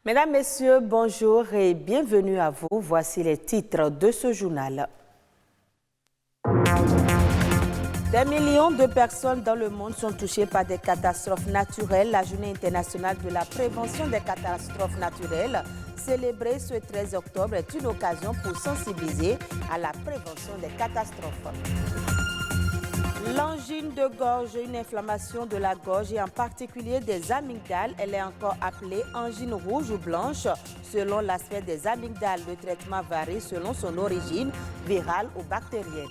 Mesdames, Messieurs, bonjour et bienvenue à vous. Voici les titres de ce journal. Des millions de personnes dans le monde sont touchées par des catastrophes naturelles. La Journée internationale de la prévention des catastrophes naturelles, célébrée ce 13 octobre, est une occasion pour sensibiliser à la prévention des catastrophes. L'angine de gorge, une inflammation de la gorge et en particulier des amygdales, elle est encore appelée angine rouge ou blanche selon l'aspect des amygdales. Le traitement varie selon son origine, virale ou bactérienne.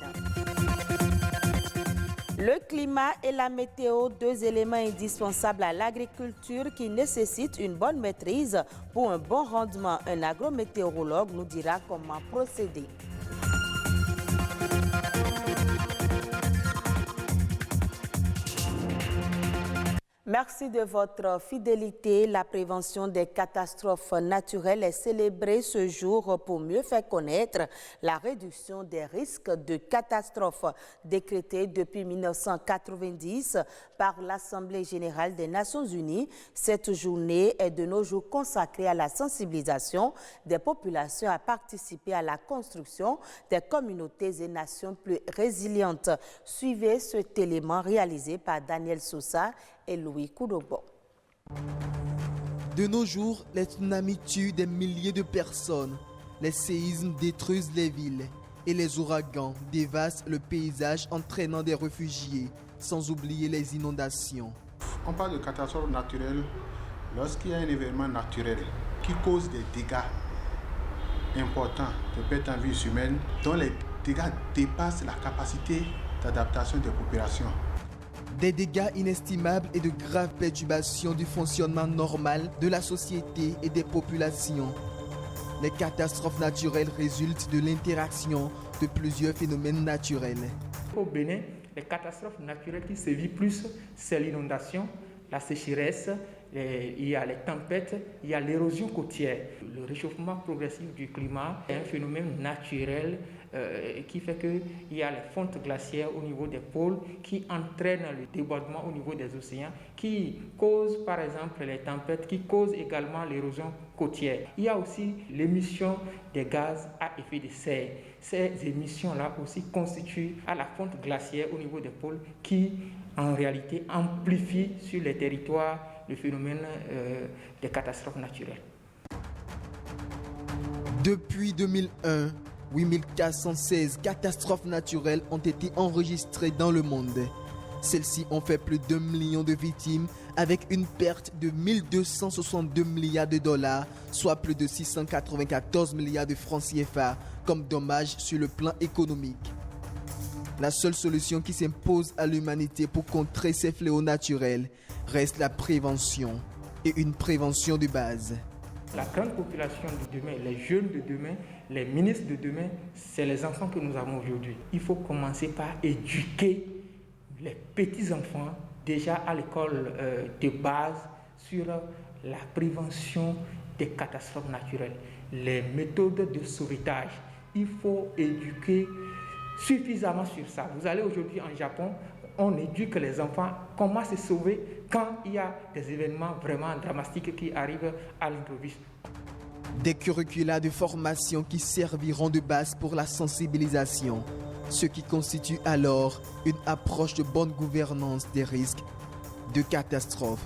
Le climat et la météo, deux éléments indispensables à l'agriculture qui nécessitent une bonne maîtrise pour un bon rendement. Un agrométéorologue nous dira comment procéder. Merci de votre fidélité. La prévention des catastrophes naturelles est célébrée ce jour pour mieux faire connaître la réduction des risques de catastrophes décrétée depuis 1990 par l'Assemblée générale des Nations unies. Cette journée est de nos jours consacrée à la sensibilisation des populations à participer à la construction des communautés et nations plus résilientes. Suivez cet élément réalisé par Daniel Sousa et Louis Koudobo. De nos jours, les tsunamis tuent des milliers de personnes, les séismes détruisent les villes et les ouragans dévastent le paysage entraînant des réfugiés, sans oublier les inondations. On parle de catastrophe naturelle lorsqu'il y a un événement naturel qui cause des dégâts importants de perte en vie humaine, dont les dégâts dépassent la capacité d'adaptation des populations. Des dégâts inestimables et de graves perturbations du fonctionnement normal de la société et des populations. Les catastrophes naturelles résultent de l'interaction de plusieurs phénomènes naturels. Au Bénin, les catastrophes naturelles qui sévissent plus, c'est l'inondation, la sécheresse, il y a les tempêtes, il y a l'érosion côtière. Le réchauffement progressif du climat est un phénomène naturel qui fait qu'il y a les fontes glaciaires au niveau des pôles qui entraînent le débordement au niveau des océans, qui causent par exemple les tempêtes, qui causent également l'érosion côtière. Il y a aussi l'émission des gaz à effet de serre. Ces émissions-là aussi constituent à la fonte glaciaire au niveau des pôles qui en réalité amplifient sur les territoires le phénomène des catastrophes naturelles. Depuis 2001, 8416 catastrophes naturelles ont été enregistrées dans le monde. Celles-ci ont fait plus d'1 million de victimes avec une perte de 1262 milliards de dollars, soit plus de 694 milliards de francs CFA comme dommage sur le plan économique. La seule solution qui s'impose à l'humanité pour contrer ces fléaux naturels reste la prévention et une prévention de base. La grande population de demain, les jeunes de demain, les ministres de demain, c'est les enfants que nous avons aujourd'hui. Il faut commencer par éduquer les petits-enfants déjà à l'école de base sur la prévention des catastrophes naturelles, les méthodes de sauvetage. Il faut éduquer suffisamment sur ça. Vous allez aujourd'hui en Japon, on éduque les enfants comment se sauver quand il y a des événements vraiment dramatiques qui arrivent à l'improviste. Des curricula de formation qui serviront de base pour la sensibilisation, ce qui constitue alors une approche de bonne gouvernance des risques de catastrophes.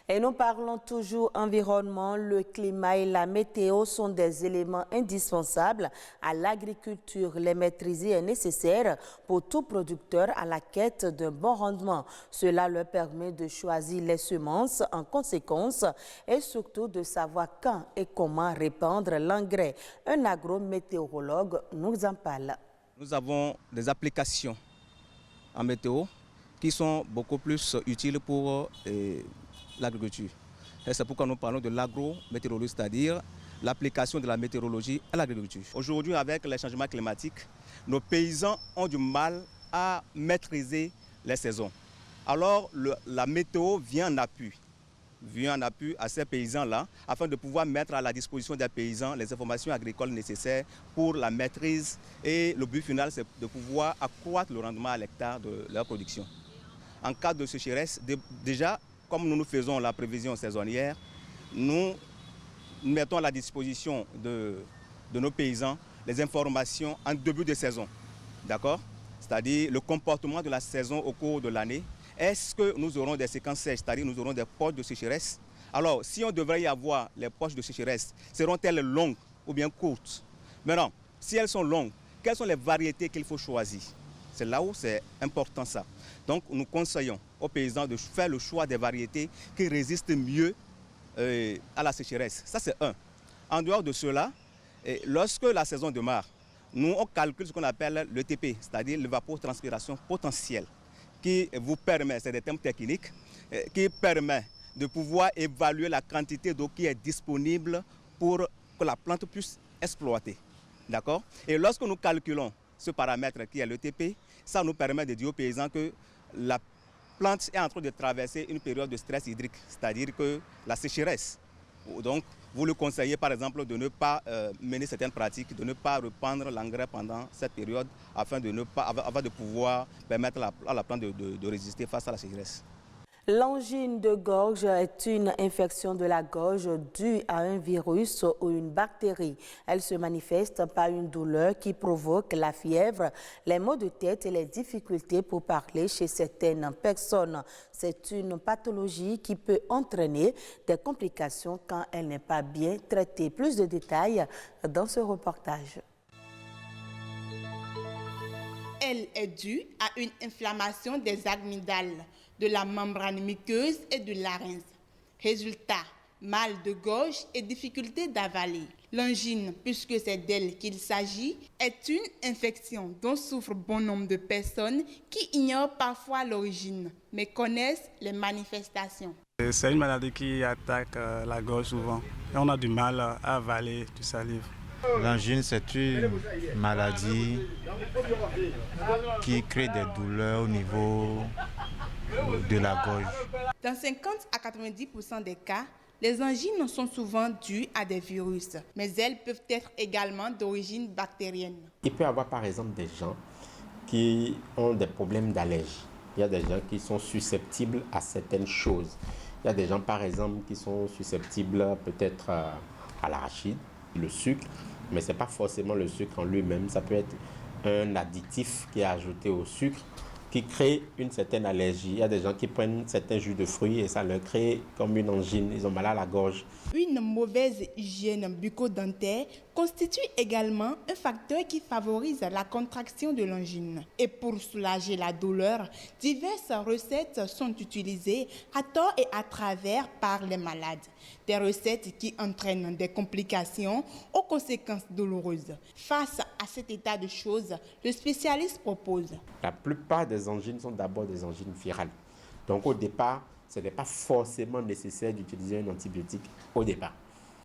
Et nous parlons toujours environnement. Le climat et la météo sont des éléments indispensables à l'agriculture. Les maîtriser est nécessaire pour tout producteur à la quête d'un bon rendement. Cela leur permet de choisir les semences en conséquence et surtout de savoir quand et comment répandre l'engrais. Un agrométéorologue nous en parle. Nous avons des applications en météo qui sont beaucoup plus utiles pour l'agriculture. Et c'est pourquoi nous parlons de l'agrométéorologie, c'est-à-dire l'application de la météorologie à l'agriculture. Aujourd'hui, avec les changements climatiques, nos paysans ont du mal à maîtriser les saisons. Alors, la météo vient en appui. venu en appui à ces paysans-là afin de pouvoir mettre à la disposition des paysans les informations agricoles nécessaires pour la maîtrise. Et le but final, c'est de pouvoir accroître le rendement à l'hectare de leur production. En cas de sécheresse, déjà, comme nous faisons la prévision saisonnière, nous mettons à la disposition de nos paysans les informations en début de saison. D'accord? C'est-à-dire le comportement de la saison au cours de l'année. Est-ce que nous aurons des séquences sèches, c'est-à-dire nous aurons des poches de sécheresse? Alors, si on devrait y avoir les poches de sécheresse, seront-elles longues ou bien courtes? Maintenant, si elles sont longues, quelles sont les variétés qu'il faut choisir? C'est là où c'est important ça. Donc, nous conseillons aux paysans de faire le choix des variétés qui résistent mieux à la sécheresse. Ça, c'est un. En dehors de cela, lorsque la saison démarre, nous, on calcule ce qu'on appelle l'ETP, c'est-à-dire l'évapotranspiration potentielle, qui vous permet, c'est des termes techniques, qui permet de pouvoir évaluer la quantité d'eau qui est disponible pour que la plante puisse exploiter. D'accord? Et lorsque nous calculons ce paramètre qui est l'ETP, ça nous permet de dire aux paysans que la plante est en train de traverser une période de stress hydrique, c'est-à-dire que la sécheresse. Donc, vous le conseillez par exemple de ne pas mener certaines pratiques, de ne pas reprendre l'engrais pendant cette période afin de pouvoir permettre à la plante de résister face à la sécheresse. L'angine de gorge est une infection de la gorge due à un virus ou une bactérie. Elle se manifeste par une douleur qui provoque la fièvre, les maux de tête et les difficultés pour parler chez certaines personnes. C'est une pathologie qui peut entraîner des complications quand elle n'est pas bien traitée. Plus de détails dans ce reportage. Elle est due à une inflammation des amygdales, de la membrane muqueuse et de larynx. Résultat, mal de gorge et difficulté d'avaler. L'angine, puisque c'est d'elle qu'il s'agit, est une infection dont souffrent bon nombre de personnes qui ignorent parfois l'origine, mais connaissent les manifestations. C'est une maladie qui attaque la gorge souvent et on a du mal à avaler du salive. L'angine, c'est une maladie qui crée des douleurs au niveau de la gorge. Dans 50 à 90% des cas, les angines sont souvent dues à des virus, mais elles peuvent être également d'origine bactérienne. Il peut y avoir par exemple des gens qui ont des problèmes d'allergie. Il y a des gens qui sont susceptibles à certaines choses. Il y a des gens par exemple qui sont susceptibles peut-être à l'arachide, le sucre, mais ce n'est pas forcément le sucre en lui-même. Ça peut être un additif qui est ajouté au sucre qui crée une certaine allergie. Il y a des gens qui prennent certains jus de fruits et ça leur crée comme une angine. Ils ont mal à la gorge. Une mauvaise hygiène bucco-dentaire constitue également un facteur qui favorise la contraction de l'angine. Et pour soulager la douleur, diverses recettes sont utilisées à tort et à travers par les malades. Des recettes qui entraînent des complications aux conséquences douloureuses. Face à cet état de choses, le spécialiste propose. La plupart des angines sont d'abord des angines virales. Donc au départ, ce n'est pas forcément nécessaire d'utiliser un antibiotique au départ.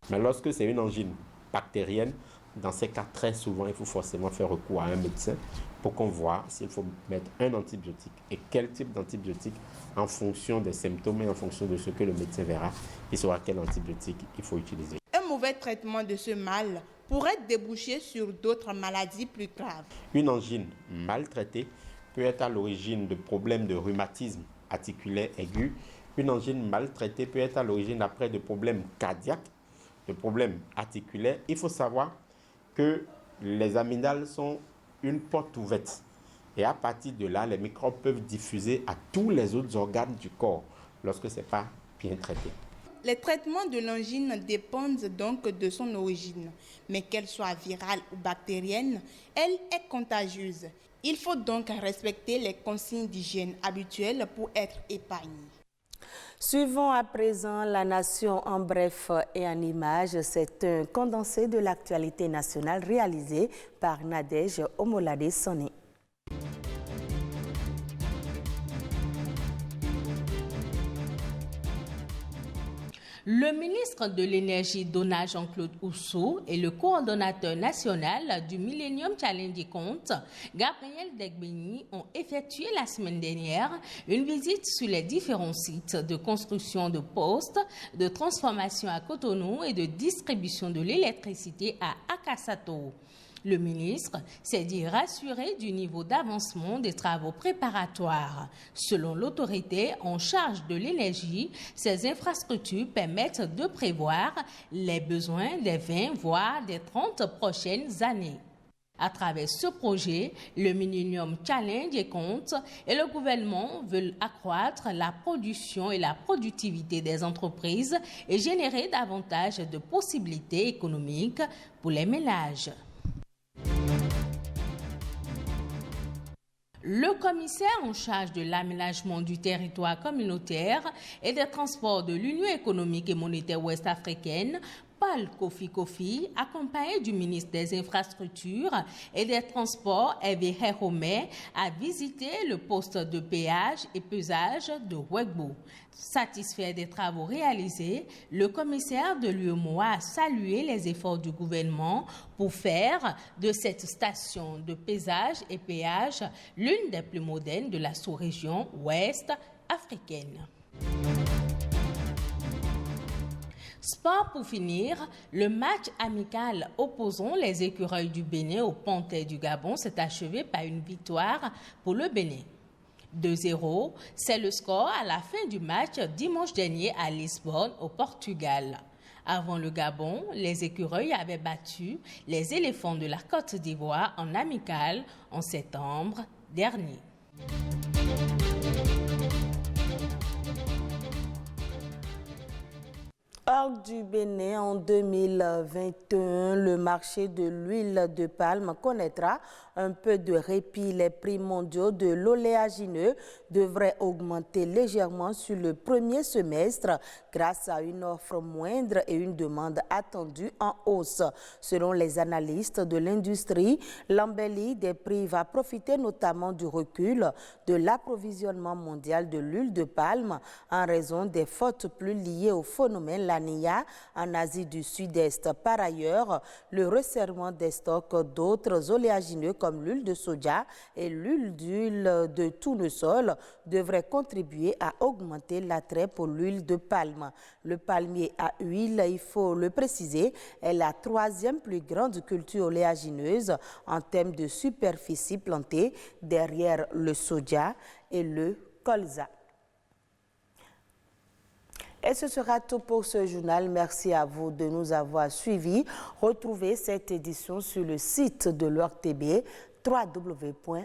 Mais lorsque c'est une angine bactérienne, dans ces cas, très souvent, il faut forcément faire recours à un médecin pour qu'on voit s'il faut mettre un antibiotique et quel type d'antibiotique en fonction des symptômes et en fonction de ce que le médecin verra, il saura quel antibiotique il faut utiliser. Un mauvais traitement de ce mal pourrait déboucher sur d'autres maladies plus graves. Une angine mal traitée peut être à l'origine de problèmes de rhumatisme articulaire aigu. Une angine mal traitée peut être à l'origine après de problèmes cardiaques, de problèmes articulaires. Il faut savoir que les amygdales sont une porte ouverte. Et à partir de là, les microbes peuvent diffuser à tous les autres organes du corps lorsque ce n'est pas bien traité. Les traitements de l'angine dépendent donc de son origine. Mais qu'elle soit virale ou bactérienne, elle est contagieuse. Il faut donc respecter les consignes d'hygiène habituelles pour être épargné. Suivons à présent la nation en bref et en images. C'est un condensé de l'actualité nationale réalisé par Nadège Omolade-Soné. Le ministre de l'Énergie, Donat Jean-Claude Oussou, et le coordonnateur national du Millennium Challenge Compte, Gabriel Degbeni, ont effectué la semaine dernière une visite sur les différents sites de construction de postes, de transformation à Cotonou et de distribution de l'électricité à Akasato. Le ministre s'est dit rassuré du niveau d'avancement des travaux préparatoires. Selon l'autorité en charge de l'énergie, ces infrastructures permettent de prévoir les besoins des 20 voire des 30 prochaines années. À travers ce projet, le Millennium Challenge Compte et le gouvernement veulent accroître la production et la productivité des entreprises et générer davantage de possibilités économiques pour les ménages. Le commissaire en charge de l'aménagement du territoire communautaire et des transports de l'Union économique et monétaire ouest-africaine, Paul Kofi Kofi, accompagné du ministre des Infrastructures et des Transports, Hervé Heromé, a visité le poste de péage et pesage de Wegbo. Satisfait des travaux réalisés, le commissaire de l'UEMOA a salué les efforts du gouvernement pour faire de cette station de pesage et péage l'une des plus modernes de la sous-région ouest africaine. Sport pour finir, le match amical opposant les écureuils du Bénin aux Panthères du Gabon s'est achevé par une victoire pour le Bénin. 2-0, c'est le score à la fin du match dimanche dernier à Lisbonne, au Portugal. Avant le Gabon, les écureuils avaient battu les éléphants de la Côte d'Ivoire en amical en septembre dernier. Hors du Bénin, en 2021, le marché de l'huile de palme connaîtra un peu de répit. Les prix mondiaux de l'oléagineux devraient augmenter légèrement sur le premier semestre grâce à une offre moindre et une demande attendue en hausse. Selon les analystes de l'industrie, l'embellie des prix va profiter notamment du recul de l'approvisionnement mondial de l'huile de palme en raison des fortes pluies liées au phénomène La Niña en Asie du Sud-Est. Par ailleurs, le resserrement des stocks d'autres oléagineux comme l'huile de soja et l'huile de tournesol devrait contribuer à augmenter l'attrait pour l'huile de palme. Le palmier à huile, il faut le préciser, est la troisième plus grande culture oléagineuse en termes de superficie plantée derrière le soja et le colza. Et ce sera tout pour ce journal. Merci à vous de nous avoir suivis. Retrouvez cette édition sur le site de l'ORTB, www.ortb.bj.